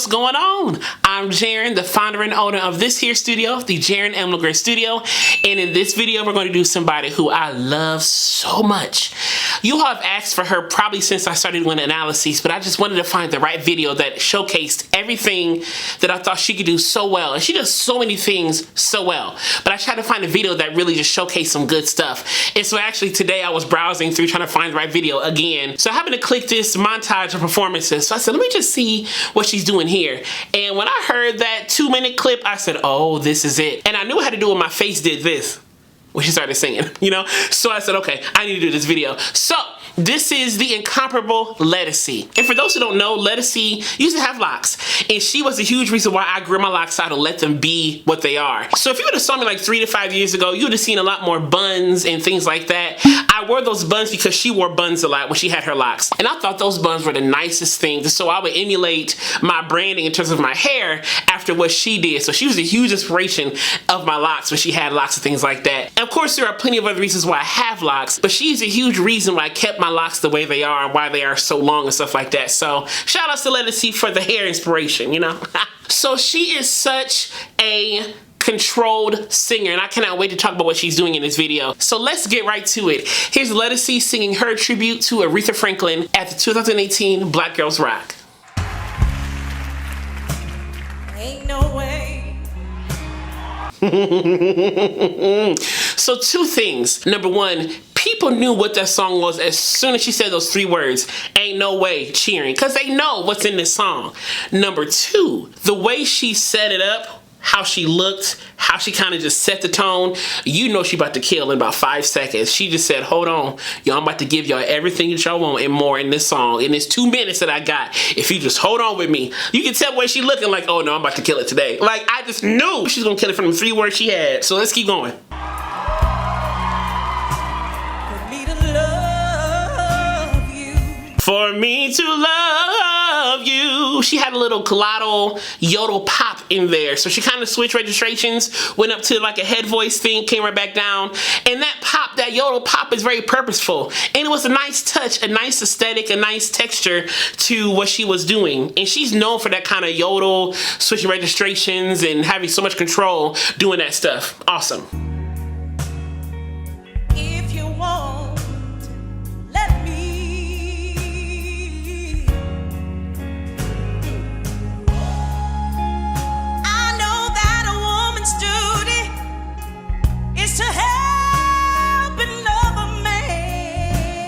what's going on? I'm Jaron, the founder and owner of this here studio, the Jaron and Legrair studio, and in this video we're going to do somebody who I love so much. You all have asked for her probably since I started doing analyses, but I just wanted to find the right video that showcased everything that I thought she could do so well, and she does so many things so well, but I tried to find a video that really just showcased some good stuff. And so actually today I was browsing through trying to find the right video again, so I happened to click this montage of performances, so I said let me just see what she's doing here. And when I heard that 2-minute clip, I said, oh, this is it. And I knew I had to do what my face did this when she started singing, you know? So I said, okay, I need to do this video. So this is the incomparable Ledisi. And for those who don't know, Ledisi used to have locks, and she was a huge reason why I grew my locks out and let them be what they are. So if you would have saw me like 3 to 5 years ago, you would have seen a lot more buns and things like that. I wore those buns because she wore buns a lot when she had her locks. And I thought those buns were the nicest things. So I would emulate my branding in terms of my hair after what she did. So she was a huge inspiration of my locks when she had locks and things like that. And of course, there are plenty of other reasons why I have locks, but she's a huge reason why I kept my locks the way they are and why they are so long and stuff like that. So shout out to Ledisi for the hair inspiration, you know? So she is such a controlled singer, and I cannot wait to talk about what she's doing in this video. So let's get right to it. Here's Ledisi singing her tribute to Aretha Franklin at the 2018 Black Girls Rock. Ain't no way. So 2 things. Number 1, people knew what that song was as soon as she said those 3 words, ain't no way, cheering, because they know what's in this song. Number 2, the way she set it up, how she looked, how she kind of just set the tone, you know she about to kill in about 5 seconds. She just said, hold on, y'all, I'm about to give y'all everything that y'all want and more in this song, in this 2 minutes that I got. If you just hold on with me. You can tell the way she looking like, oh no, I'm about to kill it today. Like, I just knew she's gonna kill it from the 3 words she had. So let's keep going. For me to love you. She had a little collado yodel pop in there. So she kind of switched registrations, went up to like a head voice thing, came right back down. And that pop, that yodel pop is very purposeful. And it was a nice touch, a nice aesthetic, a nice texture to what she was doing. And she's known for that kind of yodel, switching registrations and having so much control doing that stuff. Awesome. If you won't let me. To help and love a man.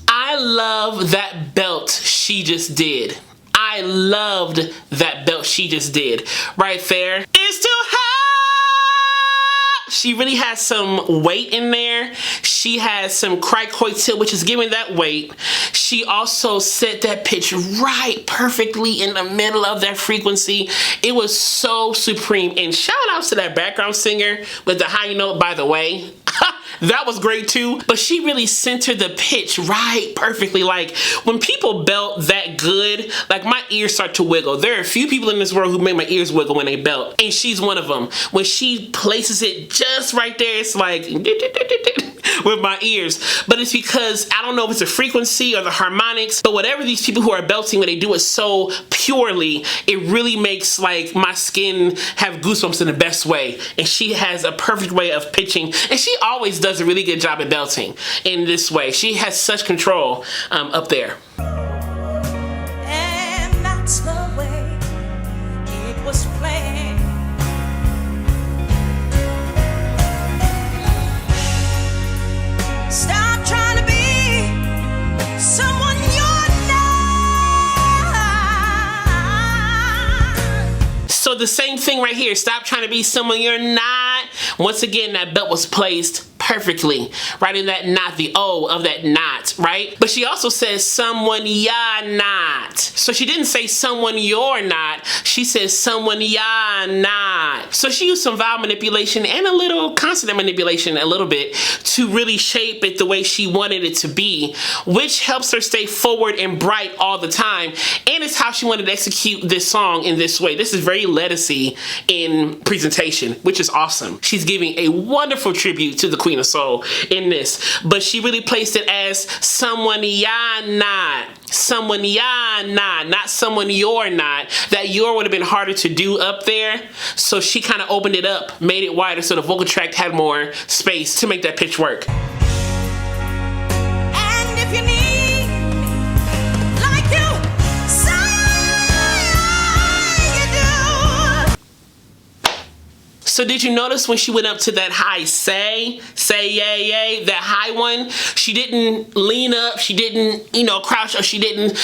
I love that belt she just did. I loved that belt she just did. Right there. It's too hot. She really has some weight in there. She has some cricoid, which is giving that weight. She also set that pitch right perfectly in the middle of that frequency. It was so supreme. And shout outs to that background singer with the high note, by the way. That was great too, but she really centered the pitch right perfectly. Like when people belt that good, like my ears start to wiggle. There are a few people in this world who make my ears wiggle when they belt, and she's one of them. When she places it just right there, it's like with my ears. But it's because I don't know if it's the frequency or the harmonics, but whatever these people who are belting, when they do it so purely, it really makes like my skin have goosebumps in the best way. And she has a perfect way of pitching, and she always does a really good job at belting in this way. She has such control up there. And that's the way it was planned. Stop trying to be someone you're not. So the same thing right here. Stop trying to be someone you're not. Once again, that belt was placed perfectly right in that knot, the O of that knot, right? But she also says someone ya not. So she didn't say someone you're not. She says someone ya not. So she used some vowel manipulation and a little consonant manipulation a little bit to really shape it the way she wanted it to be, which helps her stay forward and bright all the time. And it's how she wanted to execute this song in this way. This is very Ledisi in presentation, which is awesome. She's giving a wonderful tribute to the Queen Queen of Soul in this. But she really placed it as someone ya not. Someone ya not someone you're not. That your would have been harder to do up there. So she kind of opened it up, made it wider so the vocal tract had more space to make that pitch work. And if you need me like you say you do. So did you notice when she went up to that high say yay yay, that high one, she didn't lean up, she didn't, you know, crouch, or she didn't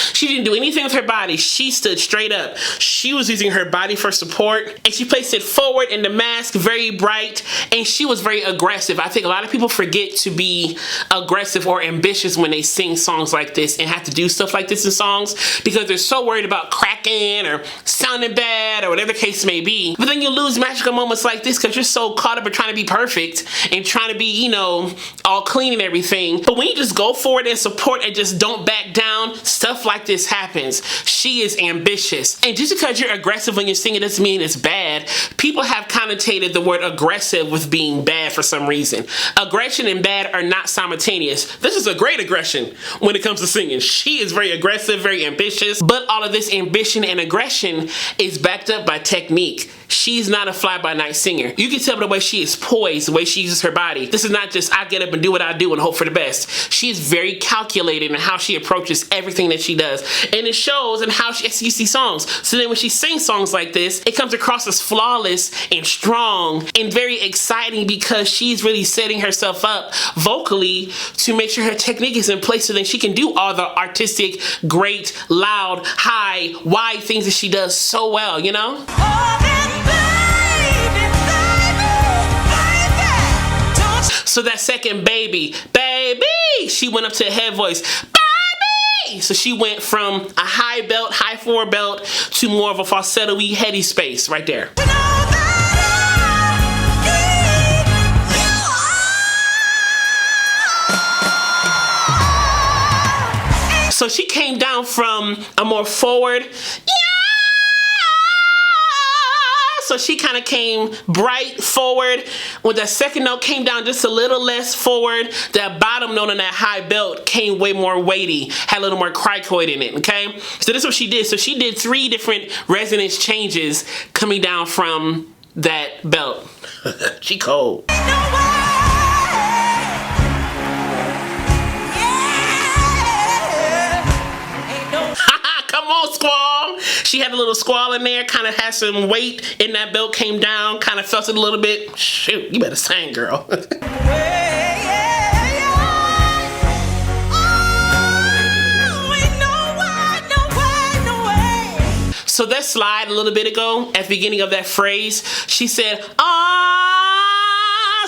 do anything with her body. She stood straight up. She was using her body for support, and she placed it forward in the mask, very bright, and she was very aggressive. I think a lot of people forget to be aggressive or ambitious when they sing songs like this and have to do stuff like this in songs because they're so worried about cracking or sounding bad or whatever the case may be. But then you lose magical moments like this because you're so caught up in trying to be perfect and trying to be, you know, all clean and everything. But when you just go forward and support and just don't back down, stuff like this happens. She is ambitious. And just because you're aggressive when you're singing doesn't mean it's bad. People have connotated the word aggressive with being bad for some reason. Aggression and bad are not simultaneous. This is a great aggression when it comes to singing. She is very aggressive, very ambitious, but all of this ambition and aggression is backed up by technique. She's not a fly-by-night singer. You can tell by the way she is poised, the way she uses her body. This is not just I get up and do what I do and hope for the best. She is very calculated in how she approaches everything that she does. And it shows in how she executes these songs. So then when she sings songs like this, it comes across as flawless and strong and very exciting because she's really setting herself up vocally to make sure her technique is in place so that she can do all the artistic, great, loud, high, wide things that she does so well, you know? So that second baby, she went up to a head voice, baby! So she went from a high belt, high four belt, to more of a falsetto-y, heady space right there. So she came down from a more forward, so she kind of came bright forward. When that second note came down just a little less forward, that bottom note on that high belt came way more weighty, had a little more cricoid in it, okay? So this is what she did. So she did 3 different resonance changes coming down from that belt. She cold. Come on, squall. She had a little squall in there, kind of had some weight in that belt, came down, kind of felt it a little bit. Shoot, you better sing, girl. So that slide a little bit ago, at the beginning of that phrase, she said, ah.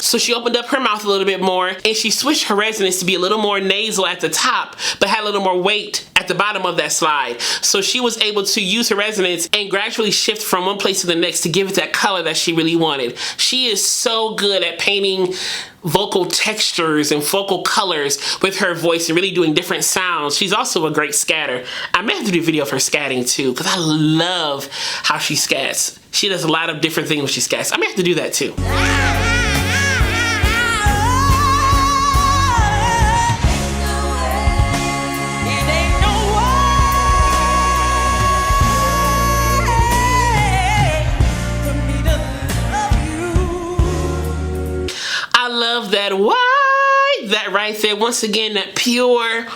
So she opened up her mouth a little bit more and she switched her resonance to be a little more nasal at the top, but had a little more weight at the bottom of that slide. So she was able to use her resonance and gradually shift from one place to the next to give it that color that she really wanted. She is so good at painting vocal textures and vocal colors with her voice and really doing different sounds. She's also a great scatter. I may have to do a video of her scatting too because I love how she scats. She does a lot of different things when she scats. I may have to do that too. That right there, once again, that pure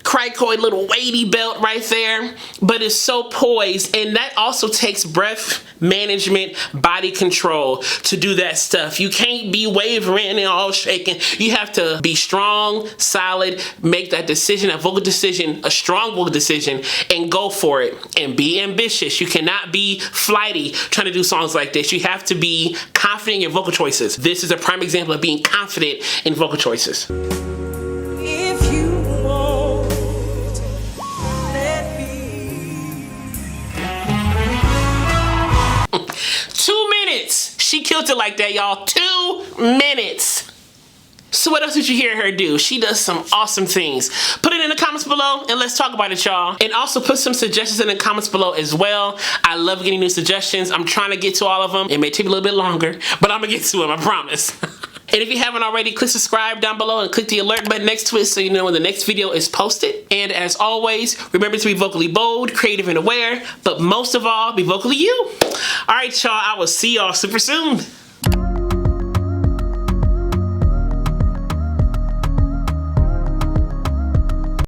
cricoid little weighty belt right there, but it's so poised, and that also takes breath management, body control to do that stuff. You can't be wavering and all shaking. You have to be strong, solid, make that decision, a vocal decision, a strong vocal decision, and go for it and be ambitious. You cannot be flighty trying to do songs like this. You have to be confident in your vocal choices. This is a prime example of being confident in vocal choices. If you won't let me. 2 minutes. She killed it like that, y'all. 2 minutes. So what else did you hear her do? She does some awesome things. Put it in the comments below and let's talk about it, y'all. And also put some suggestions in the comments below as well. I love getting new suggestions. I'm trying to get to all of them. It may take a little bit longer, but I'm gonna get to them, I promise. And if you haven't already, click subscribe down below and click the alert button next to it so you know when the next video is posted. And as always, remember to be vocally bold, creative, and aware, but most of all, be vocally you. All right, y'all, I will see y'all super soon.